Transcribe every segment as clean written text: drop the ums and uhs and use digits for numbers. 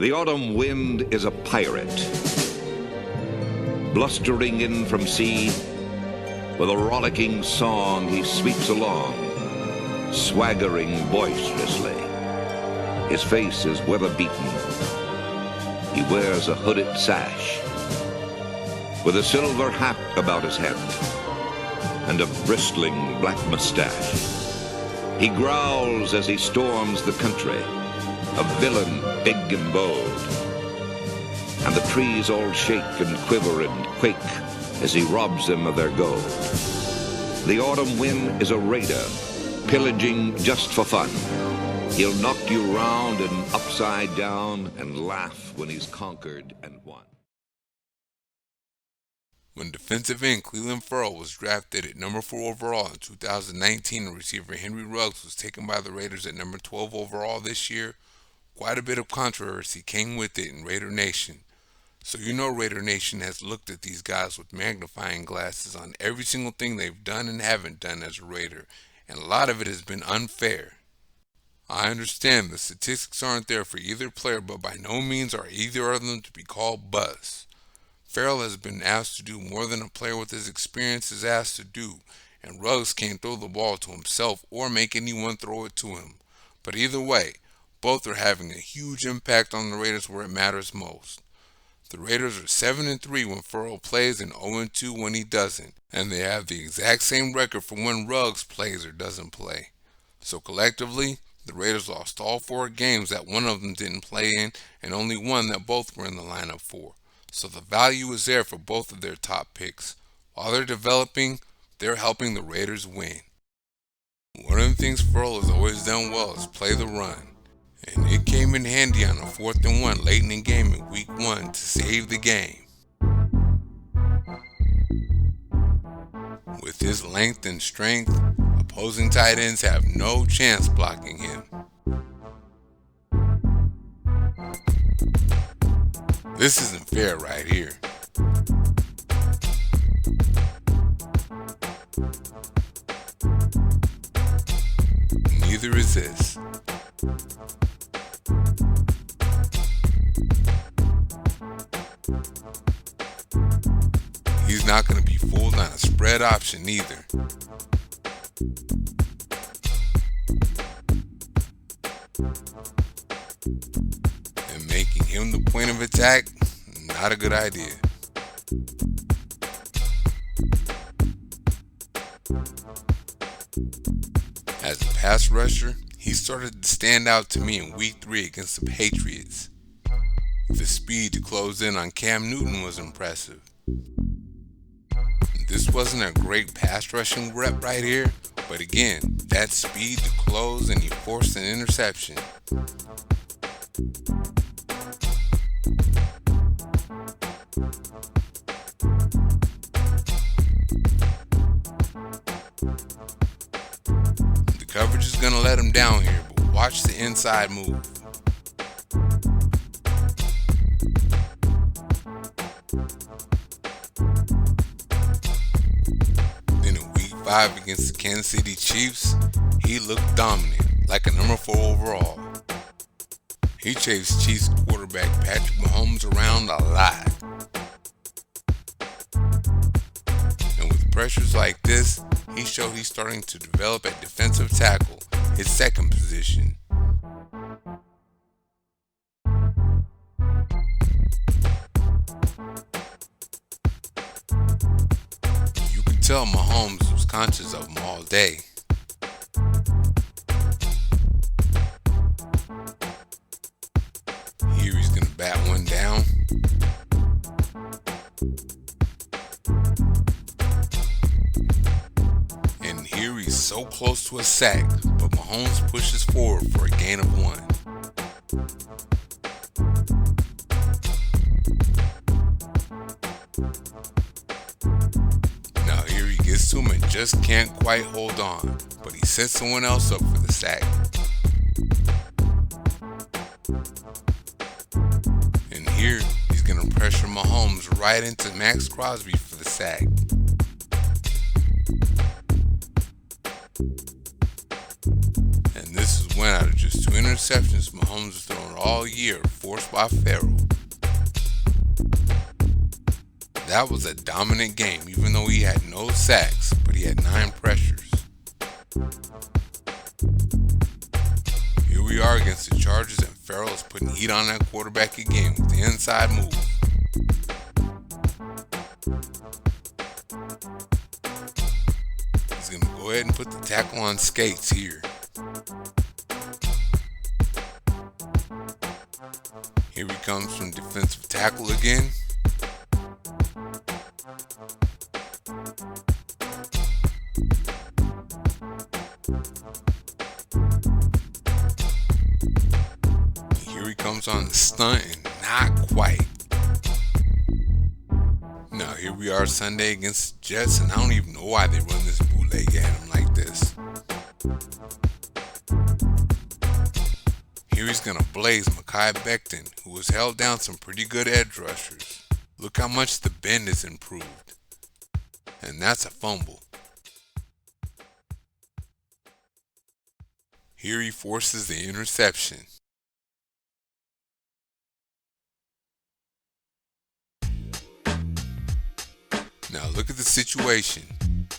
The autumn wind is a pirate, blustering in from sea. With a rollicking song he sweeps along, swaggering boisterously. His face is weather-beaten. He wears a hooded sash, with a silver hat about his head, and a bristling black mustache. He growls as he storms the country, a villain big and bold. And the trees all shake and quiver and quake as he robs them of their gold. The autumn wind is a raider, pillaging just for fun. He'll knock you round and upside down and laugh when he's conquered and won. When defensive end Clelin Ferrell was drafted at number 4 overall in 2019 and receiver Henry Ruggs was taken by the Raiders at number 12 overall this year, quite a bit of controversy came with it in Raider Nation. So you know Raider Nation has looked at these guys with magnifying glasses on every single thing they've done and haven't done as a Raider, and a lot of it has been unfair. I understand the statistics aren't there for either player, but by no means are either of them to be called busts. Ferrell has been asked to do more than a player with his experience is asked to do, and Ruggs can't throw the ball to himself or make anyone throw it to him. But either way, both are having a huge impact on the Raiders where it matters most. The Raiders are 7-3 when Ferrell plays and 0-2 when he doesn't, and they have the exact same record for when Ruggs plays or doesn't play. So collectively, the Raiders lost all 4 games that one of them didn't play in and only one that both were in the lineup for. So the value is there for both of their top picks. While they're developing, they're helping the Raiders win. One of the things Ferrell has always done well is play the run. And it came in handy on a 4th and 1 late in the game in week 1 to save the game. With his length and strength, opposing tight ends have no chance blocking him. This isn't fair right here. Neither is this. He's not going to be fooled on a spread option either. And making him the point of attack, not a good idea. As a pass rusher, he started to stand out to me in week 3 against the Patriots. The speed to close in on Cam Newton was impressive. This wasn't a great pass rushing rep right here, but again, that speed to close and he forced an interception. The coverage is going to let him down here, but watch the inside move. Then in week 5 against the Kansas City Chiefs, he looked dominant, like a number 4 overall. He chased Chiefs quarterback Patrick Mahomes around a lot. And with pressures like this, he showed he's starting to develop at defensive tackle, his second position. You could tell Mahomes was conscious of him all day. Here he's going to bat one down. And here he's so close to a sack, but Mahomes pushes forward for a gain of 1. Now here he gets to him and just can't quite hold on, but he sets someone else up for the sack. And here he's going to pressure Mahomes right into Max Crosby for the sack. And this is when out of just first 2 interceptions Mahomes has thrown all year, forced by Ferrell. That was a dominant game, even though he had no sacks, but he had 9 pressures. Here we are against the Chargers, and Ferrell is putting heat on that quarterback again with the inside move. He's going to go ahead and put the tackle on skates here. Here he comes from defensive tackle again. Here he comes on the stunt and not quite. Now here we are Sunday against the Jets, and I don't even know why they run this bootleg at him like this. Here he's going to blaze Mekhi Becton, who has held down some pretty good edge rushers. Look how much the bend is improved. And that's a fumble. Here he forces the interception. Now look at the situation.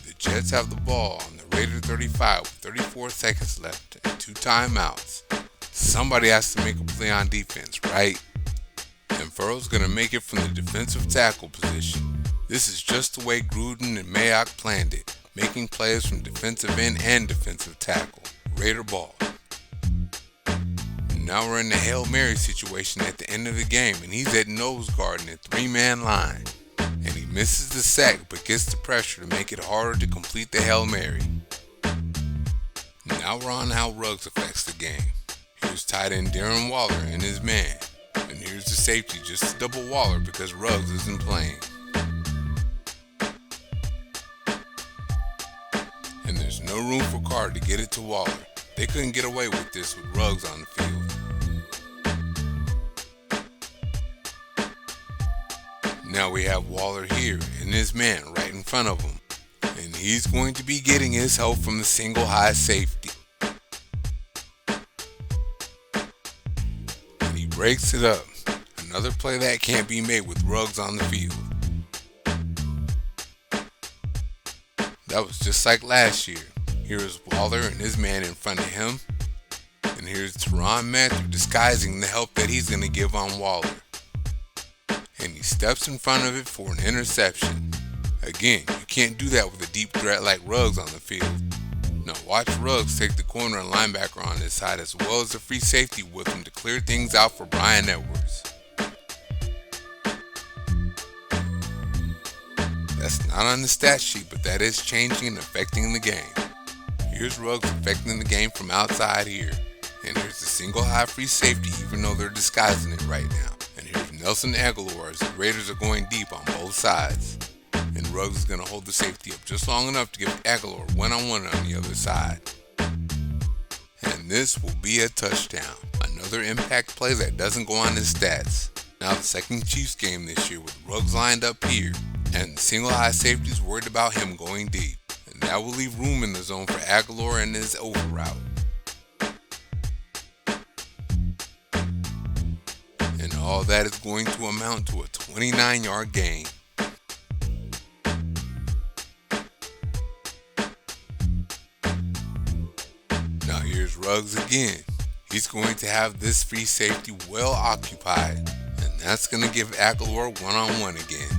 The Jets have the ball on the Raider 35 with 34 seconds left and 2 timeouts. Somebody has to make a play on defense, right? And Ferrell's going to make it from the defensive tackle position. This is just the way Gruden and Mayock planned it, making plays from defensive end and defensive tackle. Raider ball. Now we're in the Hail Mary situation at the end of the game, and he's at nose guard in a 3-man line. And he misses the sack but gets the pressure to make it harder to complete the Hail Mary. Now we're on how Ruggs affects the game. Here's tight end Darren Waller and his man. And here's the safety just to double Waller because Ruggs isn't playing. And there's no room for Carter to get it to Waller. They couldn't get away with this with Ruggs on the field. Now we have Waller here and his man right in front of him. And he's going to be getting his help from the single high safety. And he breaks it up. Another play that can't be made with Ruggs on the field. That was just like last year. Here's Waller and his man in front of him. And here's Tyrann Mathieu disguising the help that he's going to give on Waller. And he steps in front of it for an interception. Again, you can't do that with a deep threat like Ruggs on the field. Now watch Ruggs take the corner and linebacker on his side as well as the free safety with him to clear things out for Bryan Edwards. That's not on the stat sheet, but that is changing and affecting the game. Here's Ruggs affecting the game from outside here. And here's the single high free safety even though they're disguising it right now. And here's Nelson Agholor as the Raiders are going deep on both sides. And Ruggs is going to hold the safety up just long enough to give Agholor one-on-one on the other side. And this will be a touchdown. Another impact play that doesn't go on his stats. Now the second Chiefs game this year with Ruggs lined up here. And the single high safety is worried about him going deep. And that will leave room in the zone for Agholor and his over route. And all that is going to amount to a 29-yard gain. Now here's Ruggs again. He's going to have this free safety well occupied. And that's going to give Agholor one-on-one again.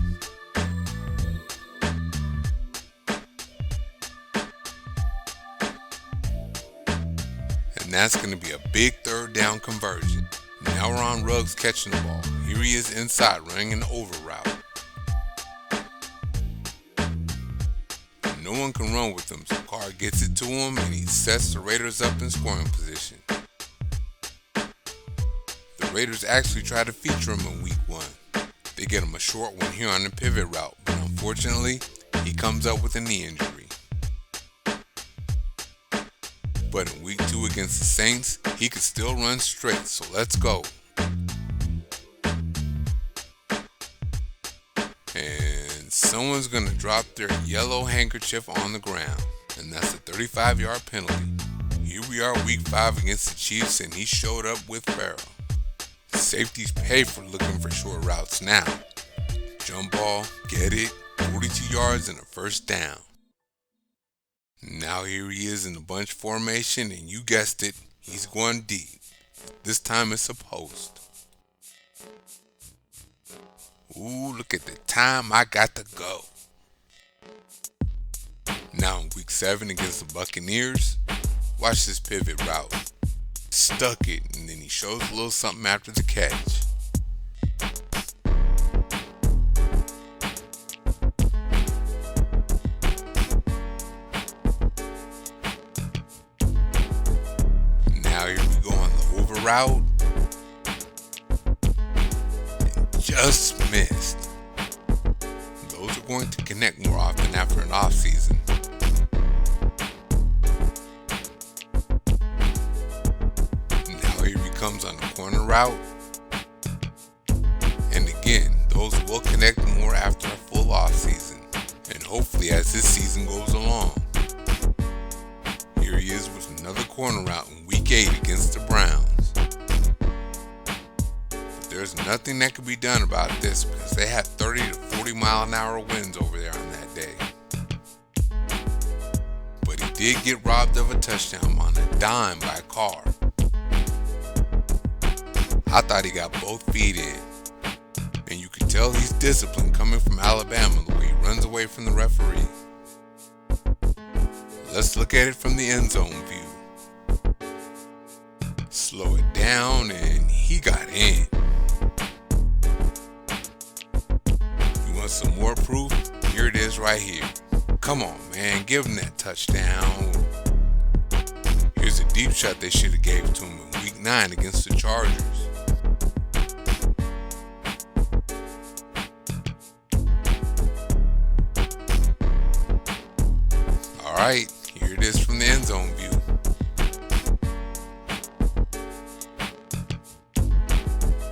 And that's going to be a big third down conversion. Now we're on Ruggs catching the ball. Here he is inside running an over route. No one can run with him, so Carr gets it to him and he sets the Raiders up in scoring position. The Raiders actually try to feature him in week 1. They get him a short one here on the pivot route, but unfortunately, he comes up with a knee injury. But in week 2 against the Saints, he could still run straight, so let's go. And someone's going to drop their yellow handkerchief on the ground, and that's a 35-yard penalty. Here we are week 5 against the Chiefs, and he showed up with Ferrell. Safeties pay for looking for short routes now. Jump ball, get it, 42 yards and a first down. Now here he is in the bunch formation, and you guessed it, he's going deep. This time it's a post. Ooh, look at the time I got to go. Now in week 7 against the Buccaneers, watch this pivot route. Stuck it, and then he shows a little something after the catch. Now here we go on the over route. And just missed. Those are going to connect more often after an off season. Comes on the corner route, and again, those will connect more after a full off season, and hopefully as this season goes along. Here he is with another corner route in week 8 against the Browns. But there's nothing that can be done about this because they had 30 to 40 mile an hour winds over there on that day. But he did get robbed of a touchdown on a dime by a car. I thought he got both feet in, and you can tell he's disciplined coming from Alabama the way he runs away from the referee. Let's look at it from the end zone view. Slow it down, and he got in. You want some more proof? Here it is right here. Come on, man, give him that touchdown. Here's a deep shot they should have gave to him in week 9 against the Chargers. Alright, here it is from the end zone view.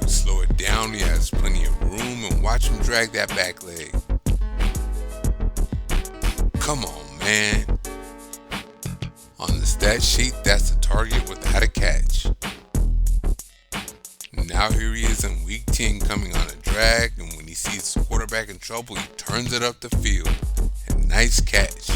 Slow it down, he has plenty of room, and watch him drag that back leg. Come on, man. On the stat sheet, that's a target without a catch. Now here he is in week 10 coming on a drag, and when he sees the quarterback in trouble, he turns it up the field. And nice catch.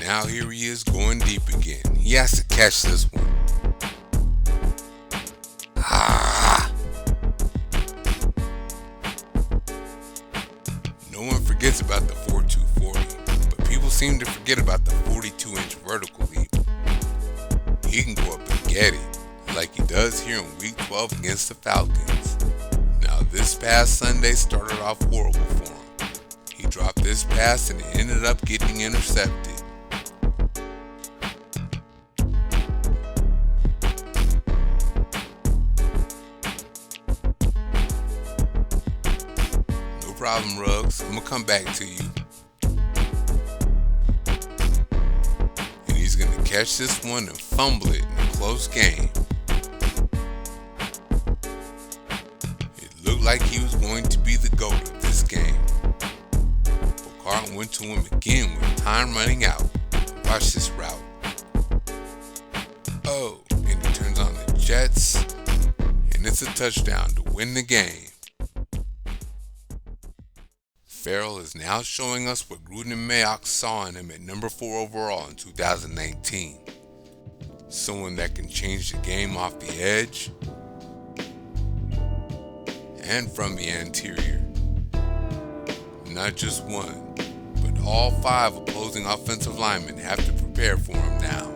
Now here he is going deep again. He has to catch this one. No one forgets about the 4.240, but people seem to forget about the 42-inch vertical leap. He can go up and get it, like he does here in week 12 against the Falcons. Now this past Sunday started off horrible for him. He dropped this pass and it ended up getting intercepted. Problem, Ruggs. I'm gonna come back to you. And he's gonna catch this one and fumble it in a close game. It looked like he was going to be the GOAT of this game. But Carlton went to him again with time running out. Watch this route. Oh, and he turns on the Jets, and it's a touchdown to win the game. Ferrell is now showing us what Gruden and Mayock saw in him at number 4 overall in 2019. Someone that can change the game off the edge and from the interior. Not just one, but all 5 opposing offensive linemen have to prepare for him now.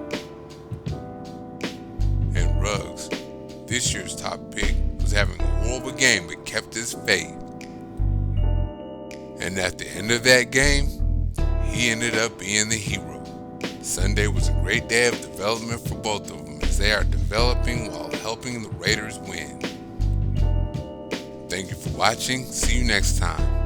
And Ruggs, this year's top pick, was having a horrible game but kept his faith. And at the end of that game, he ended up being the hero. Sunday was a great day of development for both of them as they are developing while helping the Raiders win. Thank you for watching. See you next time.